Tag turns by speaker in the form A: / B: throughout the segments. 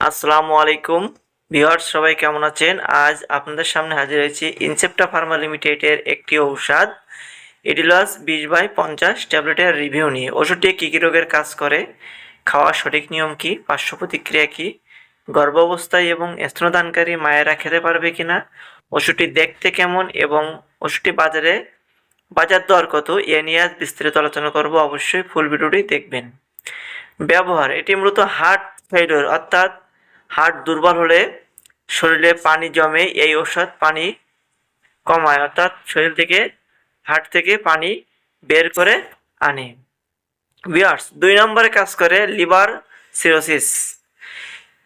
A: আসসালামু আলাইকুম ভিউয়ার্স, সবাই কেমন আছেন? আজ আপনাদের সামনে হাজির হয়েছি ইনসেপ্টা ফার্মা লিমিটেডের একটি ঔষধ এডিলস 20/50 ট্যাবলেটের রিভিউ নিয়ে। ওষুধটি কী কী রোগের কাজ করে, খাওয়ার সঠিক নিয়ম কী, পার্শ্ব প্রতিক্রিয়া কী, গর্ভাবস্থায় এবং স্তন্যদানকারী মায়েরা খেতে পারবে কিনা, ওষুধটি দেখতে কেমন এবং ওষুধটি বাজার দর কত, এ নিয়ে আজ বিস্তারিত আলোচনা করব। অবশ্যই ফুল ভিডিওটি দেখবেন। ব্যবহার: এটি মূলত হার্ট ফেইলিওর অর্থাৎ হার্ট দুর্বল হলে শরীরে পানি জমে এই ঔষধ পানি কমায়, অর্থাৎ হার্ট থেকে পানি বের করে আনে। ভিউয়ার্স, 2 নম্বরে কাজ করে লিভার সিরোসিস।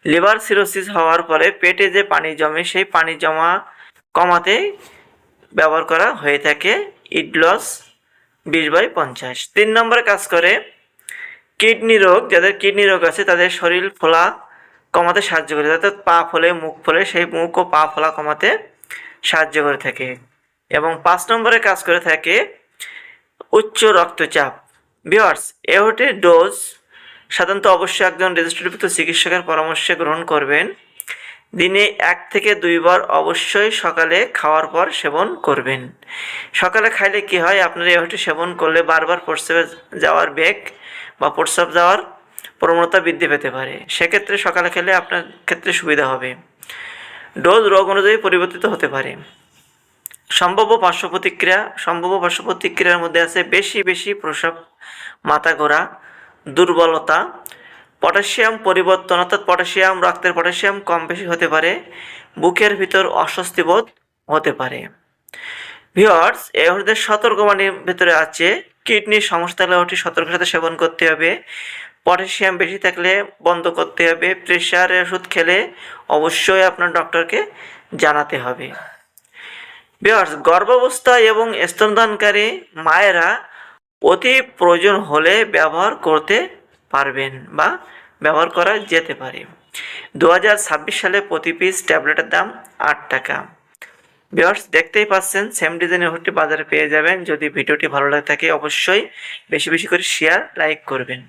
A: লিভার সিরোসিস হওয়ার পরে পেটে যে পানি জমে সেই পানি জমা কমাতে ব্যবহার করা হয়ে থাকে ইডলস 20/50। 3 নম্বরে কাজ করে কিডনি রোগ। যাদের কিডনি রোগ আছে তাদের শরীর ফোলা কমাতে সাহায্য করে, অর্থাৎ পা ফোলে, মুখ ফোলে, সেই মুখ ও পা ফোলা কমাতে সাহায্য করে থাকে। এবং 5 নম্বরে কাজ করে থাকে উচ্চ রক্তচাপ। ভিউয়ার্স, এ ওষুধের ডোজ সাধারণত অবশ্যই একজন রেজিস্ট্রিভুক্ত চিকিৎসকের পরামর্শে গ্রহণ করবেন। দিনে 1 থেকে 2 বার অবশ্যই সকালে খাওয়ার পর সেবন করবেন। সকালে খাইলে কি হয়, আপনার এই ওষুধটি সেবন করলে বারবার প্রস্রাবে যাওয়ার বেগ বা প্রস্রাব যাওয়ার প্রবণতা বৃদ্ধি পেতে পারে। সেক্ষেত্রে সকালে খেলে আপনার ক্ষেত্রে সুবিধা হবে। ডোজ রোগ অনুযায়ী পরিবর্তিত হতে পারে। সম্ভাব্য পার্শ্ব প্রতিক্রিয়ার মধ্যে আছে বেশি প্রস্রাব, মাথা ঘোরা, দুর্বলতা, পটাশিয়াম পরিবর্তন, অর্থাৎ রক্তের পটাশিয়াম কম বেশি হতে পারে, বুকের ভিতর অস্বস্তি বোধ হতে পারে। ভিউয়ার্স, এই ওষুধের সতর্কবাণীর ভিতরে আছে কিডনির সমস্যা থাকলে ওটি সতর্কের সাথে সেবন করতে হবে, পটাশিয়াম বেশি থাকলে বন্ধ করতে হবে, প্রেশারের ওষুধ খেলে অবশ্যই আপনার ডক্টরকে জানাতে হবে। ভিউয়ার্স, গর্ভাবস্থা এবং স্তনদানকারী মায়েরা অতি প্রয়োজন হলে ব্যবহার করতে পারবেন বা ব্যবহার করা যেতে পারে। 2026 সালে প্রতি পিস ট্যাবলেটের দাম 8 টাকা। ভিউয়ার্স, দেখতেই পাচ্ছেন সেম ডিজাইনের ওষুধটি বাজারে পেয়ে যাবেন। যদি ভিডিওটি ভালো লাগে থাকে অবশ্যই বেশি করে শেয়ার, লাইক করবেন।